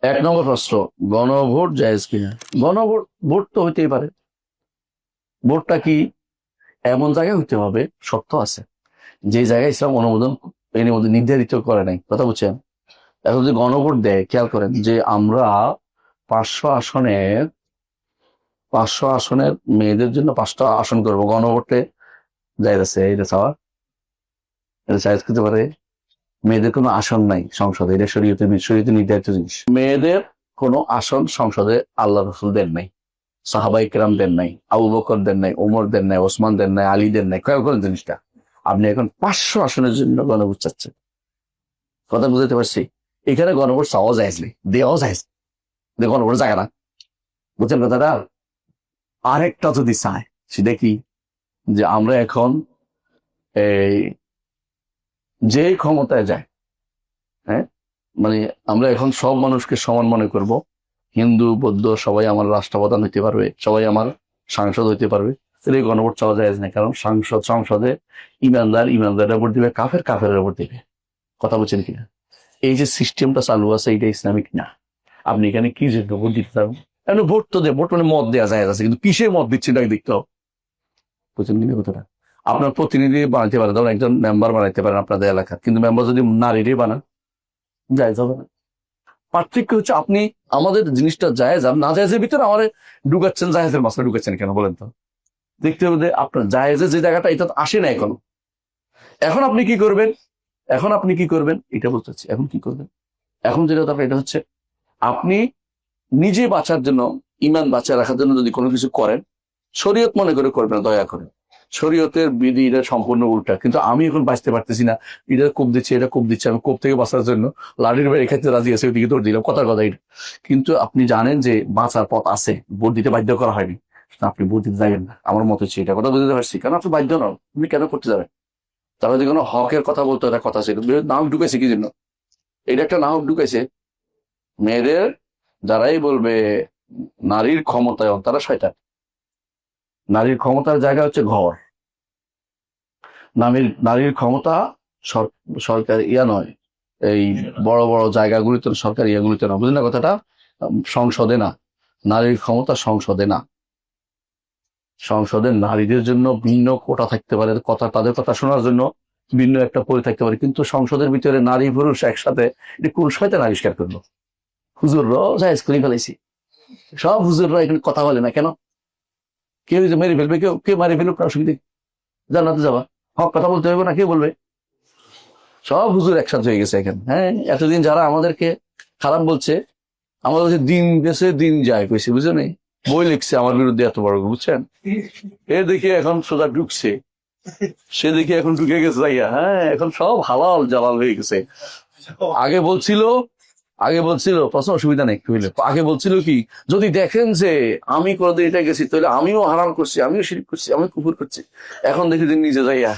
এক নম্বর প্রশ্ন, গণভোট জায়েজ কিনা? গণভোট, ভোট তো হইতেই পারে। ভোটটা কি এমন জায়গায় হইতে হবে, শর্ত আছে যে জায়গায় ইসলাম অনুমোদন এর মধ্যে নির্ধারিত করে নাই, কথা বুঝছেন? এখন যদি গণভোট দেয়, খেয়াল করেন যে আমরা 500 আসনের 500 আসনের মেয়েদের জন্য 5টা আসন করবো, গণভোটে জায়েজ আছে? এটা চাওয়া, এটা জায়েজ করতে পারে? মেয়েদের কোনো আসন নাই সংসদে, এটা শরীয়তে নির্ধারিত জিনিস। মেয়েদের কোনো আসন সংসদে আল্লাহ রসুল দেন নাই, সাহাবাই কেরাম দেন নাই, আবু বকর দেন নাই, ওমর দেন নাই, ওসমান দেন নাই, আলী দেন নাই। খেয়াল করেন জিনিসটা। আপনি এখন 500 আসনের জন্য গণভোট চাচ্ছেন, কথা বুঝতে পারছি? এখানে গণভোট চাওয়া যায়, দেওয়াও যায়, গণভোট জায়গা না, বুঝছেন কথাটা? আরেকটা যদি চায়, সেটা কি, যে আমরা এখন এই যে ক্ষমতায় যায়, হ্যাঁ, মানে আমরা এখন সব মানুষকে সমান মনে করব, হিন্দু বৌদ্ধ সবাই আমার রাষ্ট্রপ্রধান হইতে পারবে, সবাই আমার সাংসদ হইতে পারবে, তাহলে গণভোট চাওয়া যায় না। কারণ সংসদে ইমানদারের উপর দিবে, কাফেরের উপর দিবে। কথা বলছেন কিনা? এই যে সিস্টেমটা চালু আছে, এটা ইসলামিক না। আপনি এখানে কি জন্য ভোট দিতে পারবেন? এখন ভোট তো দেয়, ভোট মানে মত দেওয়া যায় আছে, কিন্তু কিসের মত দিচ্ছে এটাকে দেখতে হবে, বুঝছেন কিনা কথাটা? আপনার প্রতিনিধি বানাইতে পারেন, ধরুন একজন মেম্বার বানাইতে পারেন আপনাদের এলাকার, কিন্তু মেম্বার যদি নারীরই বানান, জায়েজ হবে না। পার্থক্য হচ্ছে আপনি আমাদের জিনিসটা জায়েজ আর না জায়েজের ভিতরে আমাদের ঢুকাচ্ছেন, জায়েজের মাসলা ঢুকাচ্ছেন কেন বলেন তো? দেখতে হবে যে আপনার জায়েজের যে জায়গাটা, এটা আসে না এখনো। এখন আপনি কি করবেন? এটা বলতে চাচ্ছি, এখন কি করবেন? এখন যেটা দরকার, এটা হচ্ছে আপনি নিজে বাঁচার জন্য, ইমান বাঁচায় রাখার জন্য যদি কোনো কিছু করেন, শরীয়ত মনে করে করবেন, দয়া করে। শরীয়তের বিধি এটা সম্পূর্ণ উল্টা, কিন্তু আমি এখন বাঁচতে পারতেছি না, এটা কোপ দিচ্ছে, আমি কোপ থেকে বাঁচার জন্য লাঠির বাইরে খাইতে রাজি আছে, ওইদিকে দৌড় দিলাম, কথার কথা এটা। কিন্তু আপনি জানেন যে বাঁচার পথ আছে, ভোট দিতে বাধ্য করা হয়নি, আপনি ভোট দিতে যাবেন না। আমার মত হচ্ছে এটা, কথা বুঝতে পারছি, কারণ আপনি বাধ্য নন, আপনি কেন করতে যাবেন? তারা যদি কোনো হকের কথা বলতো, এটা কথা ছিল, নাম ঢুকেছে কি জন্য? এটা একটা নাম ঢুকেছে, মেয়েদের যারাই বলবে নারীর ক্ষমতায়ন, তারা শয়তান। নারীর ক্ষমতার জায়গা হচ্ছে ঘর, নারীর ক্ষমতা সরকার ইয়া নয়, এই বড় বড় জায়গাগুলিতে, সরকার ইয়াগুলিতে না, বুঝলেন না কথাটা? সংসদে না, নারীর ক্ষমতা সংসদে না। সংসদে নারীদের জন্য ভিন্ন কোটা থাকতে পারে, তাদের কথা শোনার জন্য ভিন্ন একটা পরি থাকতে পারে, কিন্তু সংসদের ভিতরে নারী পুরুষ একসাথে, এটা কোন শয়তান আবিষ্কার করলো? হুজুররাও জায়েজ করে ফেলেছি, সব হুজুররা এখানে কথা বলে না কেন? কেউ মেরে ফেলবে, কেউ মারি ফেলুক, অসুবিধে, জান্নাতে যাবা, হক কথা বলতে হবে না, কে বলবে? সব হুজুর একসাথে হয়ে গেছে এখানে। হ্যাঁ, এতদিন যারা আমাদেরকে খারাপ বলছে, আমাদের হচ্ছে দিন গেছে দিন যায় কইছে, বুঝলেন? বই লিখছে আমার বিরুদ্ধে এত বড়, বুঝছেন? এ দেখে এখন সোজা ঢুকছে, সে দেখে এখন ঢুকে গেছে যাইয়া। হ্যাঁ, এখন সব হালাল জালাল হয়ে গেছে। আগে বলছিল প্রশ্ন, অসুবিধা নেই, আগে বলছিল কি, যদি দেখেন যে আমি কোনোদিন এটা গেছি, তাহলে আমিও হারাম করছি, আমিও শিরক করছি, আমিও কুফর করছি। এখন দেখি যে নিজে যাইয়া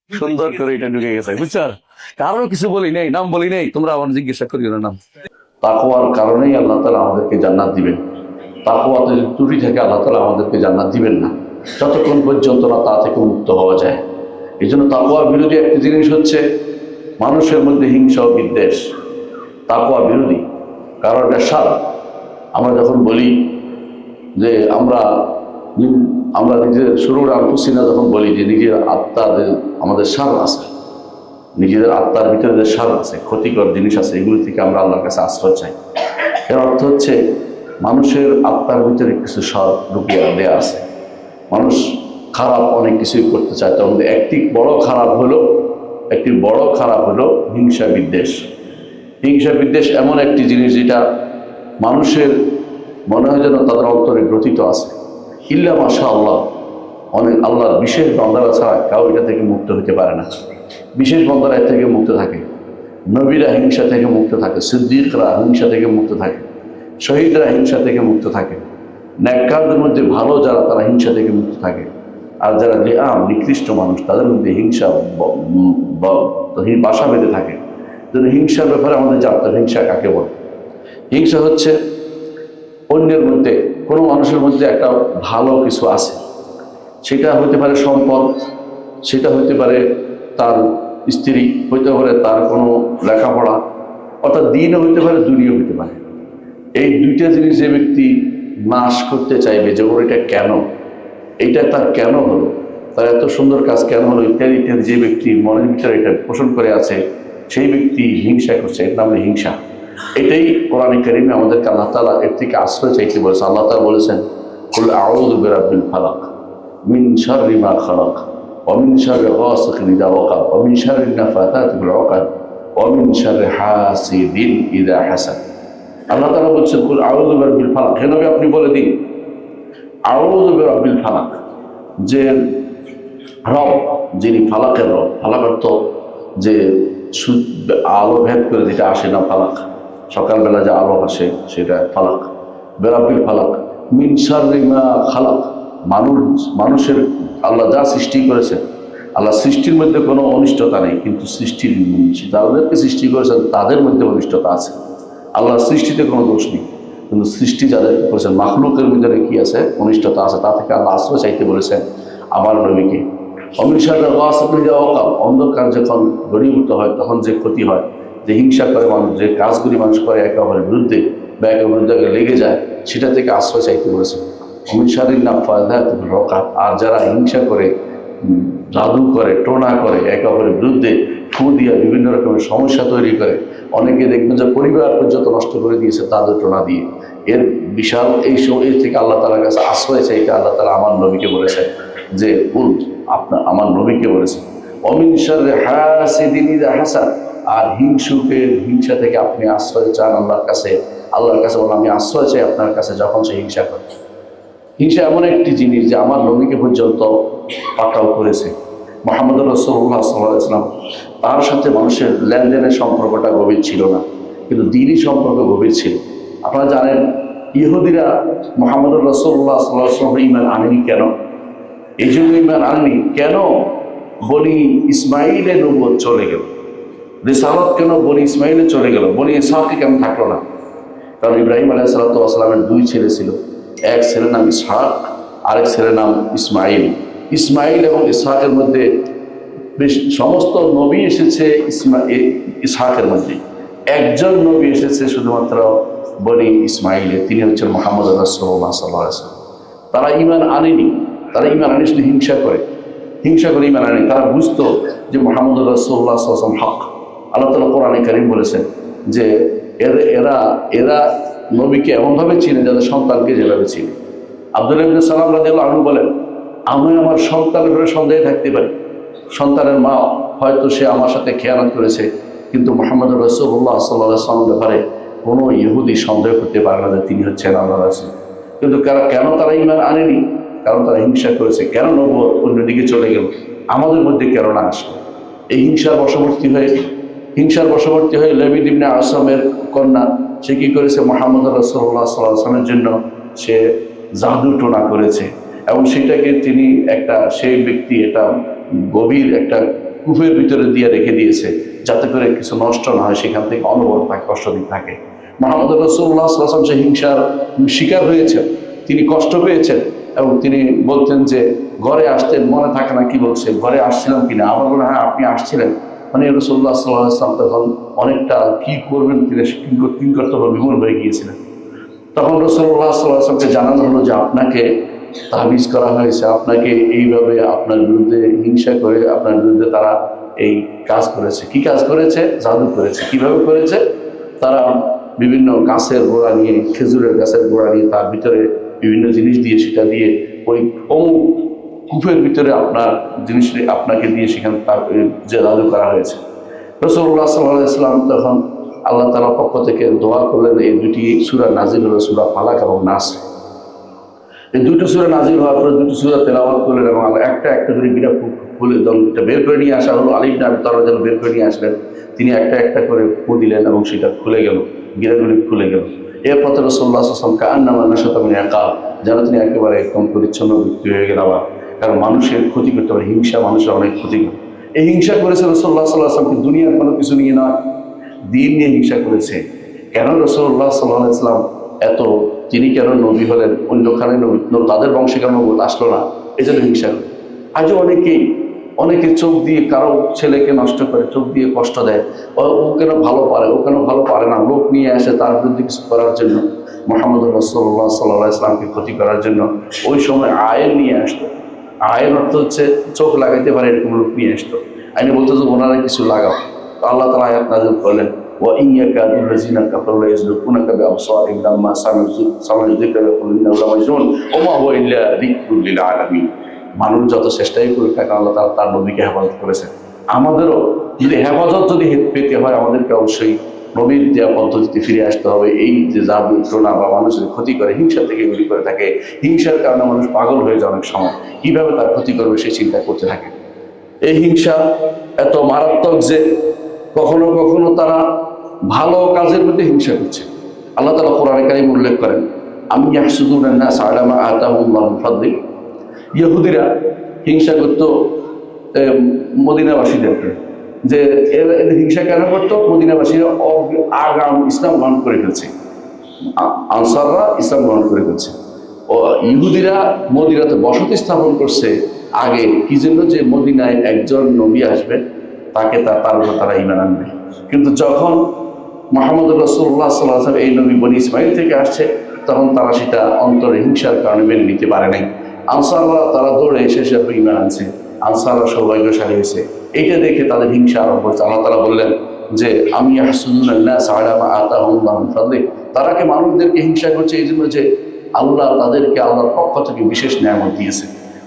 সুন্দর করে এটা ঢুকে গেছে, বুঝছেন? কারো কিছু বলি নেই, নাম বলি নেই, তোমরা আমার জিজ্ঞাসা করিও না নাম। তাকওয়ার কারণেই আল্লাহ তাআলা আমাদেরকে জান্নাত দিবেন। তাকওয়াতে যদি ত্রুটি থাকে, আল্লাহ তাআলা আমাদেরকে জান্নাত দিবেন না, যতক্ষণ পর্যন্ত না তা থেকে মুক্ত হওয়া যায়। এই জন্য তাকওয়া বিরোধী একটি জিনিস হচ্ছে মানুষের মধ্যে হিংসা ও বিদ্বেষ। তাকওয়া বিরোধী, কারণ এটা সার। আমরা যখন বলি যে আমরা নিজের শুরুর আনফুসিনা, যখন বলি যে নিজের আত্মার আমাদের সার আছে, নিজেদের আত্মার ভিতরে যে সার আছে, ক্ষতিকর জিনিস আছে, এগুলি থেকে আমরা আল্লাহর কাছে আশ্রয় চাই। এর অর্থ হচ্ছে মানুষের আত্মার ভিতরে কিছু সার ঢুকিয়ে দেওয়া আছে। মানুষ খারাপ অনেক কিছুই করতে চায়, তার মধ্যে একটি বড় খারাপ হলো হিংসা বিদ্বেষ। হিংসা বিদ্বেষ এমন একটি জিনিস যেটা মানুষের মনে হয় যেন তাদের অন্তরে গ্রথিত আছে। ইল্লা মাশাআল্লাহ, অনেক আল্লাহর বিশেষ বান্দারা ছাড়া কেউ এটা থেকে মুক্ত হতে পারে না। বিশেষ বান্দারা এর থেকে মুক্ত থাকে, নবীরা হিংসা থেকে মুক্ত থাকে, সিদ্দিকরা হিংসা থেকে মুক্ত থাকে, শহীদরা হিংসা থেকে মুক্ত থাকে, নেককারদের মধ্যে ভালো যারা, তারা হিংসা থেকে মুক্ত থাকে। আর যারা নিকৃষ্ট মানুষ, তাদের মধ্যে হিংসা বাসা বেঁধে থাকে। হিংসার ব্যাপারে আমাদের জানতে হবে, হিংসা কাকে বলে। হিংসা হচ্ছে অন্যের মধ্যে, কোনো মানুষের মধ্যে একটা ভালো কিছু আছে, সেটা হতে পারে সম্পদ, সেটা হতে পারে তার স্ত্রী, হইতে পারে তার কোনো লেখাপড়া, অর্থাৎ দিনও হইতে পারে, দুনিয়া হইতে পারে। এই দুইটা জিনিস যে ব্যক্তি নাশ করতে চাইবে, যে ওর এটা কেন, এইটা তার কেন হলো, তার এত সুন্দর কাজ কেন হলো, ইত্যাদি ইত্যাদি, যে ব্যক্তি মনের ভিতরে এটা পোষণ করে আছে, সেই ব্যক্তি হিংসা করছে, এর নাম হিংসা। এটাই কোরআন কারীমে আমাদেরকে আল্লাহ তাআলা এর থেকে আশ্রয় চাইতে বলেছে। আল্লাহ তাআলা বলেছেন, কুল আউযু বিরাব্বিল ফালাক মিন শাররি মা খালাক ওয়া মিন শাররি গাসিকিন ইযা ওয়াকাব ওয়া মিন শাররি নাফাথাতি ফিল উকাদ ওয়া মিন শাররি হাসিদিন ইযা হাসাদ। আল্লাহ তাআলা বলছেন, কুল আউযু বিরাব্বিল ফালাক, হে নবী আপনি বলে দিন আউযু বিরাব্বিল ফালাক, যে রব যিনি ফালাকের রব। ফালাক অর্থ যে আলো ভেদ করে যেটা আসে না, ফালাক, সকালবেলা যে আলো আসে সেটা ফালাক। বিরাব্বিল ফালাক মিন শাররি মা খালাক, মানুষের আল্লাহ যা সৃষ্টি করেছেন, আল্লাহ সৃষ্টির মধ্যে কোনো অনিষ্টতা নেই, কিন্তু সৃষ্টির যাদেরকে সৃষ্টি করেছেন তাদের মধ্যে অনিষ্টতা আছে। আল্লাহ সৃষ্টিতে কোনো দোষ নেই, কিন্তু সৃষ্টি যাদেরকে করেছেন মাখলুকের ভিতরে কি আছে, অনিষ্টতা আছে। তা থেকে আল্লাহ আশ্রয় চাইতে বলেছেন আমার নবীকে। অন্ধকার যখন ঘনীভূত হয় তখন যে ক্ষতি হয়, যে হিংসা করে মানুষ, যে কাজগুলি মানুষ করে একে অপরের বিরুদ্ধে বা একে বিরুদ্ধে লেগে যায়, সেটা থেকে আশ্রয় চাইতে বলেছেন। আর যারা হিংসা করে, জাদু করে, টোনা করে, একে অপরের বিরুদ্ধে ফু দিয়ে বিভিন্ন রকমের সমস্যা তৈরি করে, অনেকে দেখবেন যে পরিবার পর্যন্ত নষ্ট করে দিয়েছে তাদের টোনা দিয়ে। এর বিশাল এই এর থেকে আল্লাহ তাআলার কাছে আশ্রয় চাইতে আল্লাহ তাআলা আমার নবীকে বলেছেন, যে আমার নবীকে বলেছেন অমিন শাররি হাসিদিন ইযা হাসাদ, আর হিংসা থেকে আপনি আশ্রয় চান আল্লাহর কাছে। আল্লাহর কাছে বলেন আমি আশ্রয় চাই আপনার কাছে যখন সে হিংসা করে। হিংসা এমন একটি জিনিস যে আমার নবীকে পর্যন্ত পাকড়াও করেছে। মুহাম্মদ রাসূলুল্লাহ সাল্লাল্লাহু আলাইহি ওয়াসাল্লাম, তার সাথে মানুষের লেনদেনের সম্পর্কটা গভীর ছিল না, কিন্তু দ্বীনি সম্পর্ক গভীর ছিল। আপনারা জানেন ইহুদিরা মুহাম্মদ রাসূলুল্লাহ সাল্লাল্লাহু আলাইহি ওয়াসাল্লাম ঈমান আনেনি কেন? এই জন্য ঈমান আনেনি কেন? বনি ইসমাইলে নবুয়ত চলে গেল, রিসালাত কেন বনি ইসমাইলে চলে গেল, বনি ইসহাকে কেন থাকলো না? কারণ ইব্রাহিম আলাইহিস সালাতু ওয়াস সালামের দুই ছেলে ছিল, এক ছেলের নাম ইসহাক, আরেক ছেলের নাম ইসমাইল। ইসমাইল এবং ইসহাকের মধ্যে সমস্ত নবী এসেছে ইসহাকের মধ্যে, একজন নবী এসেছে শুধুমাত্র বনি ইসমাইলে, তিনি হচ্ছেন মুহাম্মদ রাসূলুল্লাহ সাল্লাল্লাহু আলাইহি ওয়াসাল্লাম। তারা ঈমান আনেনি, তারা ঈমান আনে শুধু হিংসা করে ঈমান আনেনি। তারা বুঝতো যে মুহাম্মদ রাসূলুল্লাহ সাল্লাল্লাহু আলাইহি ওয়াসাল্লাম হক। আল্লাহ তাআলা কোরআনে কারীম বলেছেন যে এরা নবীকে এমনভাবে চিনে যাদের সন্তানকে যেভাবে চিনে। আব্দুল্লাহ ইবনে সালাম রাদিয়াল্লাহু আনহু বলেন, আমি আমার সন্তানের ব্যাপারে সন্দেহে থাকতে পারি, সন্তানের মা হয়তো সে আমার সাথে খেয়ানত করেছে, কিন্তু মুহাম্মদ রাসূলুল্লাহ সাল্লাল্লাহু আলাইহি ওয়াসাল্লামের ব্যাপারে কোনো ইহুদি সন্দেহ করতে পারে না যে তিনি হচ্ছেন আল্লাহর রাসূল। কিন্তু কেন তারা ঈমান আনেনি? কারণ তারা হিংসা করেছে। কেন নবুয়ত অন্যদিকে চলে গেল, আমাদের মধ্যে কেন না আসলো? এই হিংসার বশবর্তী হয়ে লাবিদ ইবনে আসমের কন্যা, সে কি করেছে? মুহাম্মদ রাসূলুল্লাহ সাল্লাল্লাহু আলাইহি ওয়াসাল্লামের জন্য সে জাদু টোনা করেছে, এবং সেটাকে সেই ব্যক্তি এটা গভীর একটা কূপের ভিতরে দিয়ে রেখে দিয়েছে, যাতে করে কিছু নষ্ট না হয়, সেখান থেকে অনবরত তাকে কষ্ট দিতে থাকে। মুহাম্মদ রাসূলুল্লাহ সাল্লাল্লাহু আলাইহি ওয়াসাল্লাম সে হিংসার শিকার হয়েছেন, তিনি কষ্ট পেয়েছেন, এবং তিনি বলতেন যে ঘরে আসতেন, মনে থাকে না কি বলছে, ঘরে আসছিলাম কিনা, আবার বলে হ্যাঁ আপনি আসছিলেন, মানে রাসূলুল্লাহ সাল্লাল্লাহু আলাইহি ওয়াসাল্লাম তখন অনেকটা কি করবেন তিনি কিংকর্তব্য বিমূঢ় হয়ে গিয়েছিলেন। তখন রাসূলুল্লাহ সাল্লাল্লাহু আলাইহি ওয়াসাল্লামকে জানানো হলো যে আপনাকে তাবিজ করা হয়েছে, আপনাকে এইভাবে আপনার বিরুদ্ধে হিংসা করে আপনার বিরুদ্ধে তারা এই কাজ করেছে। কি কাজ করেছে? জাদু করেছে। কিভাবে করেছে? তারা বিভিন্ন গাছের গোড়া নিয়ে, খেজুরের গাছের গোড়া নিয়ে, তার ভিতরে বিভিন্ন জিনিস দিয়ে, সেটা দিয়ে ওই অমুক কূপের ভিতরে আপনার জিনিস আপনাকে দিয়ে সেখানে তার যে জাদু করা হয়েছে। রাসূলুল্লাহ সাল্লাল্লাহু আলাইহি ওয়াসাল্লাম তখন আল্লাহ তাআলার পক্ষ থেকে দোয়া করলেন, এই দুটি সূরা নাজিল হলো, সূরা ফালাক এবং নাস। এই দুটো সূরা নাজিল হওয়ার পরে দুটো সূরা তেলাওয়াত করলেন, এবং একটা করে গিরা খুলে দলটা বের করে নিয়ে আসা হলো। আলী ইবনে আবি তালহা যেন বের করে নিয়ে আসলেন, তিনি একটা করে ফু দিলেন এবং সেটা খুলে গেল, গিরাগুলি খুলে গেল। এরপর রাসূলুল্লাহ সাল্লাল্লাহু আলাইহি ওয়াসাল্লাম কান্নামা নাশাতা মিন ইকাব, যেন তিনি একেবারে একদম পরিচ্ছন্ন ব্যক্তি হয়ে গেলেন। আবার কারণ মানুষের ক্ষতি করতে পারে, হিংসা মানুষের অনেক ক্ষতি করে। এই হিংসা করেছে রাসূলুল্লাহ সাল্লাল্লাহু আলাইহি ওয়াসাল্লাম, দুনিয়ার কোনো কিছু নিয়ে না, দিন নিয়ে হিংসা করেছে। কেন রাসূলুল্লাহ সাল্লাল্লাহু আলাইহি ওয়াসাল্লাম তিনি কেন নবী হলেন, অন্যখানে নবী তাদের বংশে কেন নবুয়ত আসলো না, এই জন্য হিংসা করে। আজও অনেকেই অনেকে চোখ দিয়ে কারো ছেলেকে নষ্ট করে, চোখ দিয়ে কষ্ট দেয়, ও কেন ভালো পারে, ও কেন ভালো পারে না, লোক নিয়ে আসে তার বিরুদ্ধে কিছু করার জন্য, মুহাম্মদ রাসূলুল্লাহ সাল্লাল্লাহু আলাইহি ওয়াসাল্লামকে ক্ষতি করার জন্য ওই সময় আয়ের নিয়ে আসতো। আয়ের অর্থ হচ্ছে চোখ লাগাইতে পারে এরকম লোক নিয়ে আসতো। আইনে বলতো যে ওনারা কিছু লাগাও। তো আল্লাহ তাআলা আয়াত নাযিল করলেন, ওয়া ইন ইয়াকাদু আল্লাযিনা কাফারু লাযুকুনাকা বিআবসারিহিম লাম্মা সামি'ু যিকরা ইয়াকুলুনা লা মাজনুন ওয়া মা হুয়া ইল্লা যিকরুল লিল আলামিন। মানুষ যত চেষ্টাই করুক না কেন, আল্লাহ তাআলা তার নবীকে হেফাজত করেছেন। আমাদেরও যদি হেফাজত যদি পেতে হয়, আমাদেরকে অবশ্যই নবীর দেওয়া পদ্ধতিতে ফিরে আসতে হবে। এই যে জাদু টোনা বা মানুষের ক্ষতি করে, হিংসা থেকে এগুলি করে থাকে, হিংসার কারণে মানুষ পাগল হয়ে যায় অনেক সময়, কিভাবে তার ক্ষতি করবে সে চিন্তা করতে থাকে। এই হিংসা এত মারাত্মক যে কখনো কখনো তারা ভালো কাজের মধ্যে হিংসা করছে। আল্লাহ তাআলা কোরআনে কারীমে উল্লেখ করেন, আম ইয়াহসুদুনা আন-নাস আলা মা আতাহুল্লাহু মিন ফাদলি। ইহুদিরা হিংসা করত মদিনাবাসীদেরকে, যে এদের হিংসা কেন করতো? মদিনাবাসীরা আগাম ইসলাম গ্রহণ করে ফেলছে, আনসাররা ইসলাম গ্রহণ করে ফেলছে। ও ইহুদিরা মদিনাতে বসতি স্থাপন করছে আগে কি জন্য? যে মদিনায় একজন নবী আসবে, তাকে তার উপর তারা ঈমান আনবে। কিন্তু যখন মুহাম্মদ রাসূলুল্লাহ সাল্লাল্লাহু আলাইহি ওয়াসাল্লাম এই নবী বনী ইসমাঈল থেকে আসছে, তখন তারা সেটা অন্তরে হিংসার কারণে মেনে নিতে পারে নাই। আনসাররা তারা দৌড়ে এসে সে ঈমান আনছে, আনসাররা সৌভাগ্যশালী হয়েছে। এইটা দেখে তাদের হিংসা আরম্ভ হয়েছে। আল্লাহ তাআলা বললেন যে আমি ইয়াহসুদুনা আন-নাস আলা মা আতাহুল্লাহু মিন ফাদলি, তারা কি মানুষদেরকে হিংসা করছে এই জন্য যে আল্লাহ তাদেরকে আল্লাহর পক্ষ থেকে বিশেষ নিয়ামত দিয়েছে।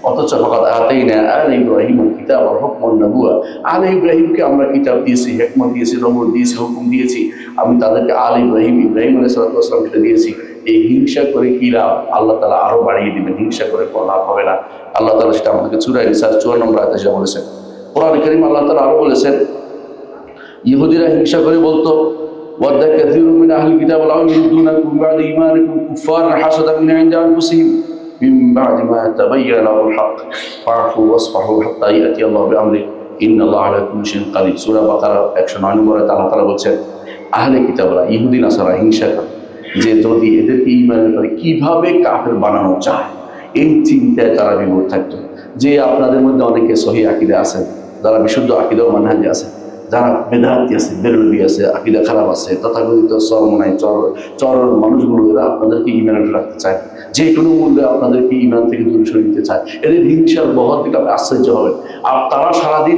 অথচ ফাকাদ আতাইনা আলা ইব্রাহিমাল কিতাব ওয়াল হুকমা ওয়ান নবুওয়া, আলে ইব্রাহিমকে আমরা কিতাব দিয়েছি, হিকমত দিয়েছি, নবুয়ত দিয়েছি, হুকুম দিয়েছি। আমি তাদেরকে আলে ইব্রাহিম আলাইহিস সালাতু ওয়াস সালামকে দিয়েছি। এই হিংসা করে কি লাভ? আল্লাহ তাআলা আরো বাড়িয়ে দিবেন, হিংসা করে কোনো লাভ হবে না। আল্লাহ তাআলা সেটা আমাদেরকে সূরা নিসা 54 নম্বর আয়াতে এসে বলেছেন। কোরআন কারীম আল্লাহ তাআলা আরো বলেছেন, ইহুদিরা হিংসা করে বলতো, ওয়াদ্দা কাসীরুম মিন আহলিল কিতাব লাউ ইউরদুনাকুম বা'দা ঈমানিকুম কুফফারান হাসাদান মিন 'ইনদি আনফুসিহিম মিন বা'দি মা তাবাyyana লাহুল হক ফা'ফু ওয়াসফাহু হাত্তা ইয়াতি আল্লাহু বিআমরিহি ইন্নাল্লাহা আলা কুল্লি শাইইন কাদির। সূরা বাকারা 109 নম্বর আয়াতে আল্লাহ তাআলা বলেছেন, আহলে কিতাবরা ইহুদি নাসারা হিংসা করে যে যদি এদেরকে ঈমানের পরে কিভাবে কাফের বানানো যায়, এই চিন্তায় তারা বিমূঢ় থাকতো। যে আপনাদের মধ্যে অনেকে সহিহ আকীদা আছেন, যারা বিশুদ্ধ আকীদা ও মানহাজে আছে, যারা বেদাতি আছে, বেরলভী আছে, আকীদা খারাপ আছে, তথাকথিত চরমনাই চর মানুষগুলো, এরা আপনাদেরকে ঈমানে রাখতে চায়, যে কোনো মূল্যে আপনাদেরকে ঈমান থেকে দূরে সরিয়ে দিতে চায়। এদের হিংসার বহর দিকে আপনি আশ্চর্য হবেন। আর তারা সারাদিন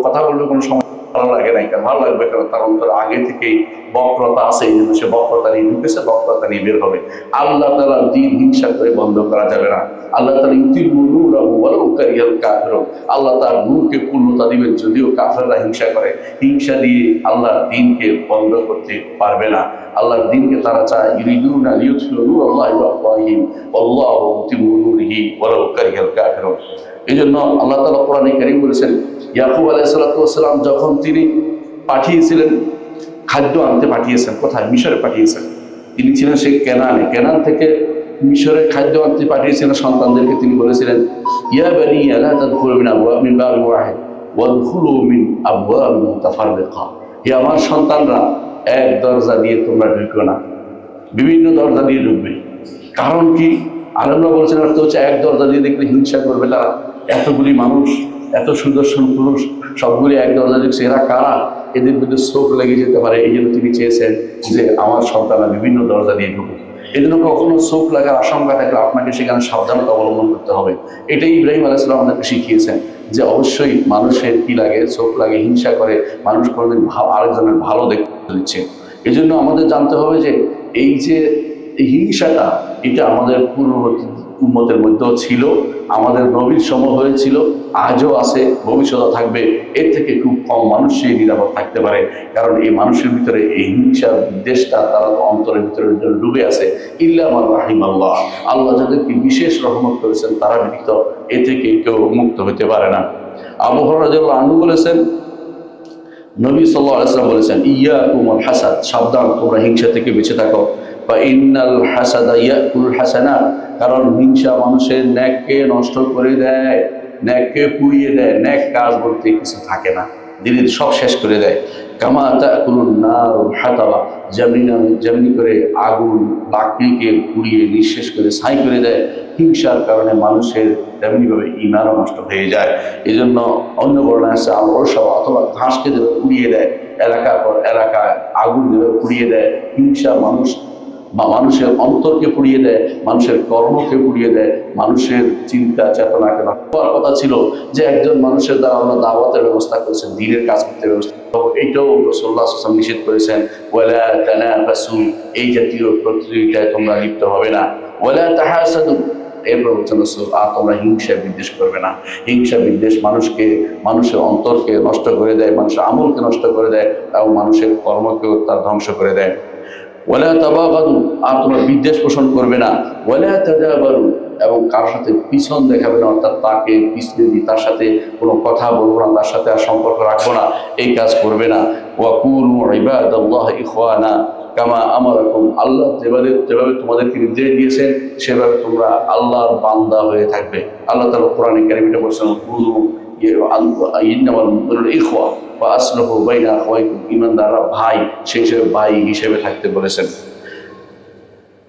কথা বলবে, কোনো সময় ভালো লাগে নাই। কেন ভালো লাগবে? কারণ তার অন্তর আগে থেকেই বক্রতা আছে, এই জন্য সে বক্রতা নিয়ে ঢুকেছে, বক্রতা নিয়ে বের হবে। আল্লাহ তাআলার দ্বীন হিংসা করে বন্ধ করা যাবে না। আল্লাহ তাআলা ইউতিমু নূরাহু ওয়ালাউ কারিহাল কাফিরুন, আল্লাহ তার নূরকে পূর্ণতা দিবেন যদিও কাফেররা হিংসা করে। হিংসা দিয়ে আল্লাহর দ্বীনকে বন্ধ করতে পারবে না। আল্লাহর দ্বীনকে তারা চায়, ইউরিদুনা লিইউতফিউ নূরাল্লাহি বিআফওয়াহিহিম ওয়াল্লাহু মুতিম্মু নূরিহি ওয়ালাউ কারিহাল কাফিরুন। এইজন্য আল্লাহ তাআলা কোরআনে কারীম বলেছেন, ইয়াকুব আলাইহিস সালাতু ওয়াস সালাম যখন তিনি পাঠিয়েছিলেন, খাদ্য আনতে পাঠিয়েছেন, কোথায়? মিশরে পাঠিয়েছেন। তিনি ছিলেন সেই কেনান থেকে মিশরে খাদ্য আনতে পাঠিয়েছিলেন সন্তানদেরকে। তিনি বলেছিলেন, ইয়া বানি লা তাদখুলু মিন বাবিন ওয়াহিদ ওয়াদখুলু মিন আবওয়াবিন মুতাফাররিকা, হে আমার সন্তানরা, এক দরজা দিয়ে তোমরা ঢুকো না, বিভিন্ন দরজা দিয়ে ঢুকবে। কারণ কি? আলেমরা বলছেন অর্থ হচ্ছে এক দরজা দিয়ে দেখলে হিংসা করবে তারা। এতগুলি মানুষ, এত সুদর্শন পুরুষ, সবগুলি এক দরজা দেখছে, এরা কারা? এদের মধ্যে চোখ লেগে যেতে পারে। এই জন্য তিনি চেয়েছেন যে আমার সন্তানরা বিভিন্ন দরজা দিয়ে ঢুকুক। এই জন্য কখনো চোখ লাগার আশঙ্কা থাকলে আপনাকে সেখানে সাবধানতা অবলম্বন করতে হবে। এটাই ইব্রাহিম আলাইহিস সালাম আমাদেরকে শিখিয়েছেন যে অবশ্যই মানুষের কি লাগে? চোখ লাগে, হিংসা করে, মানুষ কোনোদিন আরেকজনের ভালো দেখতে দিচ্ছে। এই জন্য আমাদের জানতে হবে যে এই যে হিংসাটা, এটা আমাদের পূর্ববর্তী উম্মতের মধ্যেও ছিল, আমাদের নবীর সময় হয়েছিল, আজও আছে, ভবিষ্যতে থাকবে। এর থেকে খুব কম মানুষই নিরাপদ থাকতে পারে। কারণ এই মানুষের ভিতরে এই হিংসার দেশটা তারা অন্তরের ভিতরে ডুবে আছে। ইল্লা মান রাহিমাল্লাহ, আল্লাহ যাদেরকে বিশেষ রহমত করেছেন তারা ব্যতীত এ থেকে কেউ মুক্ত হতে পারে না। আবু হুরায়রা রাদিয়াল্লাহু আনহু বলেছেন, নবী সাল্লাল্লাহু আলাইহি ওয়াসাল্লাম বলেছেন, ইয়াকুমুল হাসাদ, সাবধান তোমরা হিংসা থেকে বেঁচে থাকো। বা ইন্নাল হাসাদা ইয়াকুল হাসানাত, কারণ হিংসা মানুষের নেককে নষ্ট করে দেয়, নেককে পুড়িয়ে দেয়, নেক কাজ বলতে কিছু থাকে না, ধীরে ধীরে সব শেষ করে দেয়। কামা তাকুলুন নারুল হাতাবা, যেমনি করে আগুন লাকড়িকে পুড়িয়ে নিঃশেষ করে ছাই করে দেয়, হিংসার কারণে মানুষের তেমনিভাবে ঈমানও নষ্ট হয়ে যায়। এই জন্য অন্য বর্ণনা আছে অলসব অথবা ঘাসকে যেভাবে পুড়িয়ে দেয়, এলাকার পর এলাকায় আগুন যেভাবে পুড়িয়ে দেয়, হিংসা মানুষের অন্তরকে পুড়িয়ে দেয়, মানুষের কর্মকে পুড়িয়ে দেয়, মানুষের চিন্তা চেতনাকে নষ্ট করার কথা ছিল যে একজন মানুষের দ্বারা আল্লাহ দাওয়াতের ব্যবস্থা করেছেন, দ্বীনের কাজ করতে ব্যবস্থা, এইটাও রাসূলুল্লাহ সাল্লাল্লাহু আলাইহি ওয়াসাল্লাম নিষেধ করেছেন, ওয়ালা তানাফাসু, এই জাতীয় প্রতিযোগিতায় তোমরা লিপ্ত হবে না, ওয়ালা তাহাসাদু, এরপর বলছেন রাসূল আর তোমরা হিংসা বিদ্বেষ করবে না। হিংসা বিদ্বেষ মানুষের অন্তরকে নষ্ট করে দেয়, মানুষের আমলকে নষ্ট করে দেয় এবং মানুষের কর্মকেও তার ধ্বংস করে দেয়। ওয়ালা তাবাগাদু, আর তোমরা বিদ্বেষ পোষণ করবে না। ওয়ালা তাদাবারু, এবং কারোর সাথে পিছন দেখাবে না, অর্থাৎ তাকে পিছনে দিয়ে তার সাথে কোনো কথা বলবো না, তার সাথে আর সম্পর্ক রাখবো না, এই কাজ করবে না। ওয়া কুনু ইবাদাল্লাহি ইখওয়ানা কামা আমারাকুম, আল্লাহ যেভাবে তোমাদেরকে নির্দেশ দিয়েছেন সেভাবে তোমরা আল্লাহর বান্দা হয়ে থাকবে। আল্লাহ তাআলা কোরআনে কারীমে বলেছেন কুনু ইন্নামাল মুমিনুনা ইখওয়া ওয়া আসলিহু বাইনা আখাওয়াইকুম, ঈমানদাররা ভাই, সেই হিসেবে ভাই হিসেবে থাকতে বলেছেন।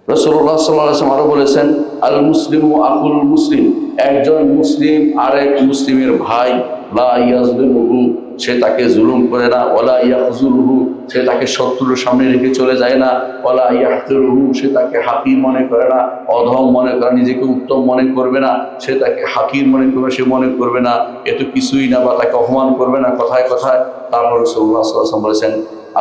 রাসূলুল্লাহ সাল্লাল্লাহু আলাইহি ওয়াসাল্লাম আরো বলেছেন আল মুসলিমু আকুল মুসলিম, একজন মুসলিম আরেক মুসলিমের ভাই, লা ইয়াজলিমুহু, সে তাকে জুলুম করে না, ওয়ালা ইয়াখযুলুহু, সে তাকে শত্রুর সামনে রেখে চলে যায় না, ওয়ালা ইয়াহতিরুহু, সে তাকে হাকির মনে করে না, অধম মনে করে, নিজেকে উত্তম মনে করবে না, সে তাকে হাকির মনে করবে, সে মনে করবে না এত কিছুই না, বা তাকে অপমান করবে না কথায় কথায়। তারপর রাসূলুল্লাহ সাল্লাল্লাহু আলাইহি ওয়াসাল্লাম বলেছেন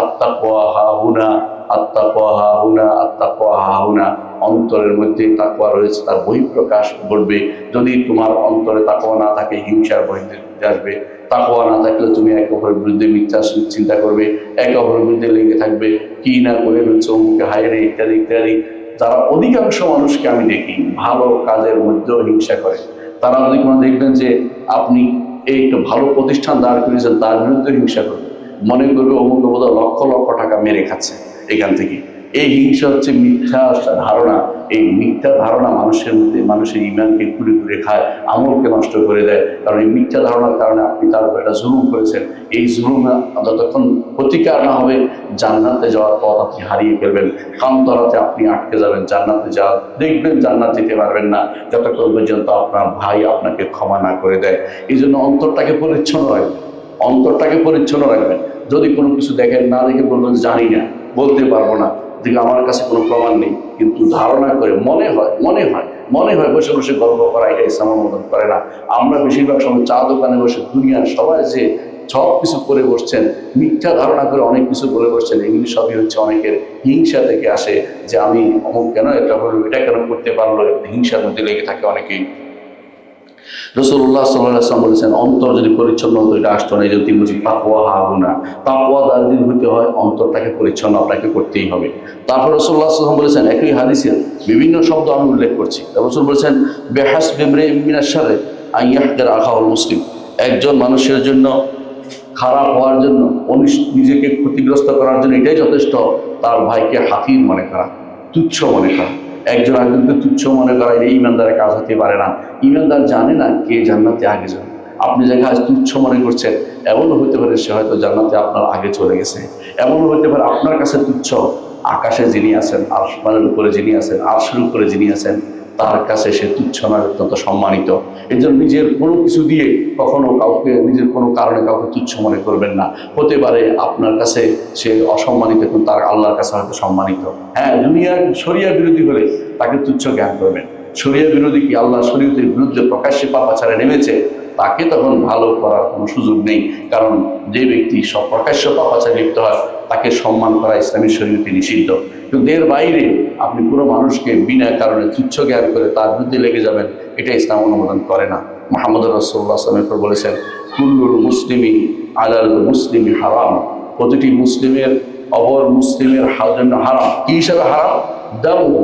আত্তাকওয়া হাহুনা, আত্তাকওয়া হাহুনা, আত্তাকওয়া হাহুনা, অন্তরের মধ্যে তাকওয়া রয়েছে, তার বহিঃপ্রকাশ ঘটবে। যদি তোমার অন্তরে তাকওয়া না থাকে, হিংসার বহিঃপ্রকাশ আসবে। তাকওয়া না থাকলে তুমি একে অপরের বিরুদ্ধে মিথ্যা চিন্তা করবে, একে অপরের বিরুদ্ধে লেগে থাকবে, কি না করে হচ্ছে অমুকে হায়রে ইত্যাদি ইত্যাদি। যারা অধিকাংশ মানুষকে আমি দেখি ভালো কাজের মধ্যেও হিংসা করে, তারা যদি কোনো দেখবেন যে আপনি এই একটা ভালো প্রতিষ্ঠান দাঁড় করিয়েছেন, তার বিরুদ্ধে হিংসা করবে, মনে করবে অমুক বোধহয় লক্ষ লক্ষ টাকা মেরে খাচ্ছে এখান থেকে। এই হিংসা হচ্ছে মিথ্যা ধারণা। এই মিথ্যা ধারণা মানুষের মধ্যে মানুষের ঈমানকে কুড়ে কুড়ে খায়, আমলকে নষ্ট করে দেয়। কারণ এই মিথ্যা ধারণার কারণে আপনি তার উপর একটা জুলুম করেছেন। এই জুলুম যতক্ষণ প্রতিকার না হবে, জান্নাতে যাওয়ার পথ আপনি হারিয়ে ফেলবেন, কামতরাতে আপনি আটকে যাবেন, জান্নাতে যাওয়া দেখবেন জান্নাত যেতে পারবেন না যতক্ষণ পর্যন্ত আপনার ভাই আপনাকে ক্ষমা না করে দেয়। এই জন্য অন্তরটাকে পরিচ্ছন্ন রাখবেন, অন্তরটাকে পরিচ্ছন্ন রাখবেন। যদি কোনো কিছু দেখেন, না দেখে বলবেন জানি না, বলতে পারবো না, দেখে আমার কাছে কোনো প্রমাণ নেই, কিন্তু ধারণা করে মনে হয় বসে বসে গল্প করা, এটা ইসলাম অনুমোদন করে না। আমরা বেশিরভাগ সময় চা দোকানে বসে দুনিয়ার সবাই যে সব কিছু করে বসছেন, মিথ্যা ধারণা করে অনেক কিছু বলে বসছেন, এগুলি সবই হচ্ছে অনেকের হিংসা থেকে আসে, যে আমি অমুক কেন এটা হলো, এটা কেন করতে পারলো, হিংসার মধ্যে লেগে থাকে অনেকেই। রাসূলুল্লাহ সাল্লাল্লাহু আলাইহি ওয়াসাল্লাম বলেছেন অন্তর যদি পরিচ্ছন্ন হতো এটা আসতো না। এই জন্য তিনি বলছেন তাকওয়া হাহুনা, তাকওয়া দারদিন হইতে হয়, অন্তরটাকে পরিচ্ছন্ন আপনাকে করতেই হবে। তারপর রাসূলুল্লাহ সাল্লাল্লাহু আলাইহি ওয়াসাল্লাম বলেছেন, একই হাদিসে বিভিন্ন শব্দ আমি উল্লেখ করছি, রাসূল বলেছেন বিহাসবি ইমরিইন মিনাশ শাররি আন ইয়াহকিরা আখাহুল মুসলিম, একজন মানুষের জন্য খারাপ হওয়ার জন্য, নিজেকে ক্ষতিগ্রস্ত করার জন্য এটাই যথেষ্ট তার ভাইকে হাকির মনে করা, তুচ্ছ মনে করা। একজন আরেকজনকে তুচ্ছ মনে করা এটা ইমানদারের কাজ হতে পারে না। ইমানদার জানে না কে জান্নাতে আগে যাবে। আপনি যাকে আজ তুচ্ছ মনে করছেন, এমনও হতে পারে সে হয়তো জান্নাতে আপনার আগে চলে গেছে। এমনও হতে পারে আপনার কাছে তুচ্ছ, আকাশে যিনি আছেন, আসমানের উপরে যিনি আছেন, আরশের উপরে যিনি আছেন, তার কাছে সে তুচ্ছ নয়, অত্যন্ত সম্মানিত। এই জন্য নিজের কোনো কিছু দিয়ে কখনো কাউকে, নিজের কোনো কারণে কাউকে তুচ্ছ মনে করবেন না। হতে পারে আপনার কাছে সে অসম্মানিত, কিন্তু তার আল্লাহর কাছে হয়তো সম্মানিত। হ্যাঁ, দুনিয়ার শরিয়া বিরোধী হলে তাকে তুচ্ছ জ্ঞান করবেন। শরিয়া বিরোধী কি আল্লাহ শরীয়তের বিরুদ্ধে প্রকাশ্যে পাপাচারে নেমেছে, তাকে তখন ভালো করার কোনো সুযোগ নেই। কারণ যে ব্যক্তি সব প্রকাশ্য পাপাচারে লিপ্ত হয় তাকে সম্মান করা ইসলামী শরীয়তে নিষিদ্ধ। কিন্তু এর বাইরে আপনি পুরো মানুষকে বিনা কারণে তুচ্ছ জ্ঞান করে তার বিরুদ্ধে লেগে যাবেন, এটা ইসলাম অনুমোদন করে না। মুহাম্মদ রাসূলুল্লাহ সাল্লাল্লাহু আলাইহি ওয়াসাল্লাম বলেছেন কুল্লুল মুসলিমি আলাল মুসলিমি হারাম, প্রতিটি মুসলিমের অপর মুসলিমের জন্য হারাম। কি হিসাবে হারাম? দামুহু,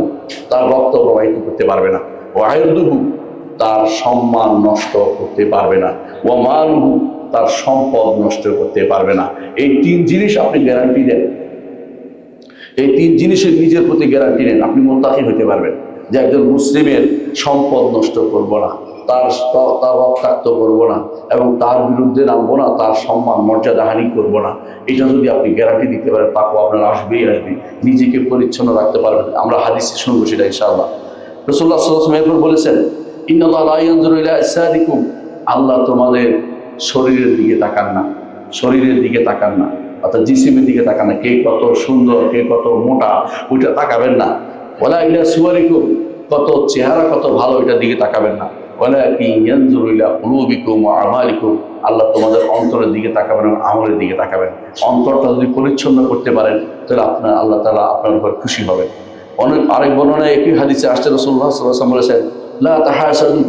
তার রক্ত প্রবাহিত করতে পারবে না, ওয়া ইরদুহু, তার সম্মান নষ্ট করতে পারবে না, ওয়া মালুহু, তার সম্পদ নষ্ট করতে পারবে না। এই তিন জিনিস আপনি গ্যারান্টি দেন, এই তিন জিনিসের নিজের প্রতি গ্যারান্টি নেন, আপনি মুত্তাকি হতে পারবেন যে একজন মুসলিমের সম্পদ নষ্ট করব না, তার রক্তাক্ত করবো না, এবং তার বিরুদ্ধে নামবো না, তার সম্মান মর্যাদা হানি করবো না। এটা যদি আপনি গ্যারান্টি দিতে পারেন, তাকওয়া আপনার আসবেই আসবে, নিজেকে পরিচ্ছন্ন রাখতে পারবেন। আমরা হাদিসে শুনবো সেটা ইনশাআল্লাহ। রাসূলুল্লাহ সাল্লাল্লাহু আলাইহি ওয়াসাল্লাম বলেছেন, ইন্নাল্লাহা লা ইয়ানজুরু ইলা আজসাদিকুম, আল্লাহ তোমাদের শরীরের দিকে তাকান না, শরীরের দিকে তাকান না, অর্থাৎ জিসিমের দিকে তাকান না, কে কত সুন্দর কে কত মোটা ওইটা তাকাবেন না। ওয়ালা ইলা সুওয়ারিকুম, কত চেহারা কত ভালো এটার দিকে তাকাবেন না। ওয়ালাকিন ইয়ানজুরু ইলা কুলুবিকুম ওয়া আমালিকুম, আল্লাহ তোমাদের অন্তরের দিকে তাকাবেন এবং আমলের দিকে তাকাবেন। অন্তরটা যদি পরিচ্ছন্ন করতে পারেন তাহলে আপনার আল্লাহ তাআলা আপনার উপর খুশি হবেন। অনেক আরেক বর্ণনায় একই হাদিসে আসছে, রাসূলুল্লাহ সাল্লাল্লাহু আলাইহি ওয়াসাল্লাম বলেছেন, লা তাহাসাদু,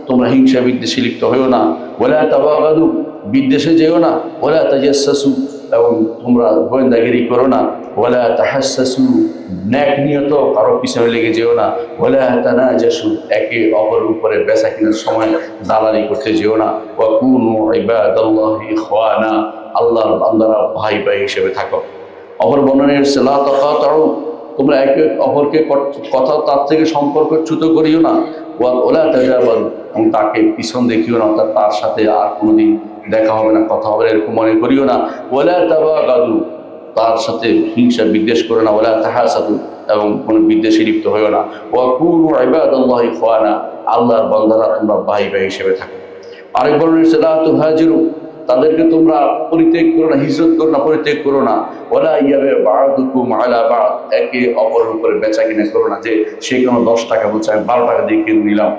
তোমরা হিংসা বিদ্বেষে লিপ্ত হইও না। ওয়ালা তাবাগাদু, বিদ্বেষে যেও না। ওয়ালা তাজাসসু, এবং তোমরা গোয়েন্দাগিরি করো না। ওয়ালা তাহাসসু, ন্যাক নিয়ত কারো পিছনে লেগে যেও না। ওয়ালা তানাজাসু, একে অপরের উপরে বেচা কেনার সময় দালালি করতে যেও না। ওয়া কুনু ইবাদাল্লাহি ইখওয়ানা, আল্লাহর বান্দারা ভাই ভাই হিসেবে থাকো। অপর বর্ণনায় এসেছে, লা তাকাতাউ, তোমরা একে অপরকে কথা তার থেকে সম্পর্ক চ্যুত করিও না। ওয়ালা তাজাবারু, এবং তাকে পিছন দেখিও না, অর্থাৎ তার সাথে আর কোনোদিন দেখা হবে না, কথা হবে না, এরকম মনে করিও না। ওয়ালা তাবাগাদু, তার সাথে হিংসা বিদ্বেষ করো না। ওয়ালা তাহাসাদু, এবং কোনো বিদ্বেষে লিপ্ত হইও না। ওয়া কুনু ইবাদাল্লাহি ইখওয়ানা, আল্লাহর বান্দারা তোমরা ভাই ভাই হিসেবে থাকো। আরেক বর্ণনায় এসেছে, লা তুহাজিরু, তাদেরকে তোমরা পরিত্যাগ করো না, হিজরত করো না, পরিত্যাগ করো না। ওয়ালা ইয়াবে বা'দুকুম আলা বা'দ, একে অপরের উপরে বেচা কিনা করো না, যে সে কোনো 10 টাকা বলছে আমি 12 টাকা দিয়ে কিনে নিলাম,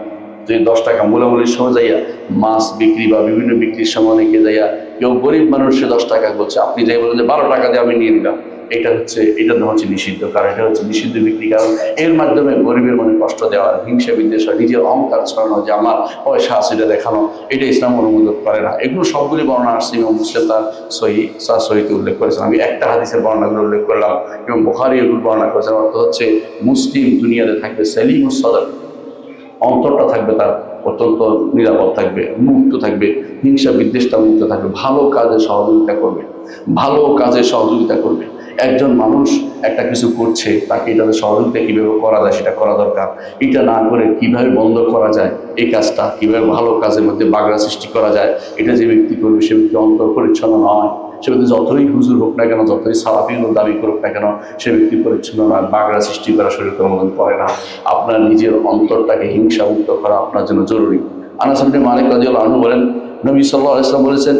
যদি 10 টাকা মূলামূলির সময় যাইয়া মাছ বিক্রি বা বিভিন্ন বিক্রির সময় অনেকে যাইয়া, কেউ গরিব মানুষ সে 10 টাকা বলছে, আপনি যাই বলেন যে 12 টাকা দিয়ে আমি নিয়ে নিলাম, এটা হচ্ছে নিষিদ্ধ। কারণ এটা হচ্ছে নিষিদ্ধ বিক্রি, কারণ এর মাধ্যমে গরিবের মনে কষ্ট দেওয়া, হিংসা বিদ্বেষ, নিজের অহংকার ছড়ানো, যে আমার পয়সা আছে এটা দেখানো, এটা ইসলাম অনুমোদন করে না। এগুলো সবগুলি বর্ণনা আসছে, ইমাম মুসলিম তার সহিতে উল্লেখ করেছেন। আমি একটা হাদিসের বর্ণনাগুলো উল্লেখ করলাম, এবং বুখারী এগুলো বর্ণনা করেছেন। অর্থ হচ্ছে মুসলিম দুনিয়াতে থাকবে সেলিমুস সদর, অন্তরটা থাকবে তার অত্যন্ত নিরাপদ থাকবে, মুক্ত থাকবে, হিংসা বিদ্বেষটা মুক্ত থাকবে, ভালো কাজে সহযোগিতা করবে, ভালো কাজে সহযোগিতা করবে। একজন মানুষ একটা কিছু করছে, তাকে এটাতে সহযোগিতা কীভাবে করা যায় সেটা করা দরকার। এটা না করে কিভাবে বন্ধ করা যায় এই কাজটা, কিভাবে ভালো কাজের মধ্যে বাগড়া সৃষ্টি করা যায়, এটা যে ব্যক্তি করবে সে ব্যক্তি অন্তর পরিচ্ছন্ন নয়। সে ব্যক্তি যতই হুজুর হোক না কেন, যতই সালাফির দাবি করুক না কেন, সে ব্যক্তি পরিচ্ছন্ন নয়, বাগড়া সৃষ্টি করা শরীয়ত অনুমোদন করে না। আপনার নিজের অন্তরটাকে হিংসা মুক্ত করা আপনার জন্য জরুরি। আনাস ইবনে মালিক রাদিয়াল্লাহু আনহু বলেন, নবী সাল্লাল্লাহু আলাইহি ওয়াসাল্লাম বলেছেন,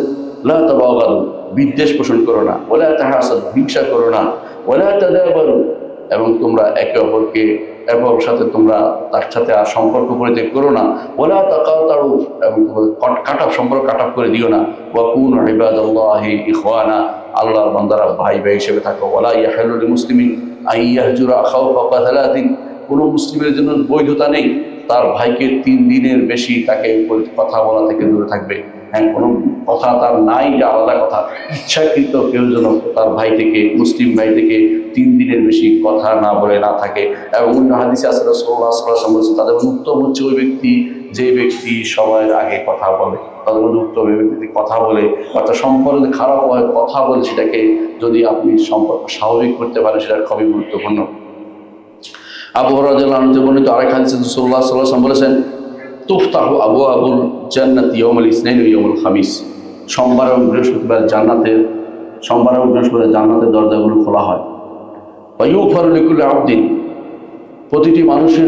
লা তাবাগাদু, বিদ্বেষ পোষণ করো না। ওয়ালা তাহাসাদু, হিংসা করো না। ওয়ালা তাদাবারু, এবং তোমরা একে অপরকে একে সাথে তোমরা তার সাথে আর সম্পর্ক পরিত্যাগ করো না। ওয়ালা তাকাতাউ, এবং সম্পর্ক কাটাপ করে দিও না। ওয়া কুনু ইবাদাল্লাহি ইখওয়ানা, আল্লাহর বান্দারা ভাই ভাই হিসেবে থাকো। ওয়ালা ইয়াহিলু লিল মুসলিমিন আন ইয়াহজুরা আখাহু ফাওকা সালাতিন, কোনো মুসলিমের জন্য বৈধতা নেই তার ভাইকে 3 দিনের বেশি তাকে কথা বলা থেকে দূরে থাকবে। হ্যাঁ, কোনো কথা তার নাই, যে আলাদা কথা, ইচ্ছাকৃত কেউ যেন তার ভাই থেকে, মুসলিম ভাই থেকে 3 দিনের বেশি কথা না বলে না থাকে। এবং অন্য হাদিসে আছে, রাসূলুল্লাহ সাল্লাল্লাহু আলাইহি ওয়াসাল্লাম বলেছেন, তাদের মধ্যে উত্তম হচ্ছে ওই ব্যক্তি যে ব্যক্তি সময়ের আগে কথা বলে। তাদের মধ্যে উত্তম ওই ব্যক্তি কথা বলে, অর্থাৎ সম্পর্ক খারাপ হয় কথা বলে, সেটাকে যদি আপনি সম্পর্ক স্বাভাবিক করতে পারেন সেটা খুবই গুরুত্বপূর্ণ। আবু হুরায়রা রাদিয়াল্লাহু আনহু বর্ণিত আরেক হাদিসে রাসূলুল্লাহ সাল্লাল্লাহু আলাইহি ওয়াসাল্লাম বলেছেন, তুফতাহু আবওয়াবুল জান্নাতি ইয়াউমুল ইসনাইন ওয়া ইয়াউমুল খামিস, সোমবার এবং বৃহস্পতিবার জান্নাতের দরজাগুলো খোলা হয়। ওয়া ইউগফারু লিকুল্লি আবদিন, প্রতিটি মানুষের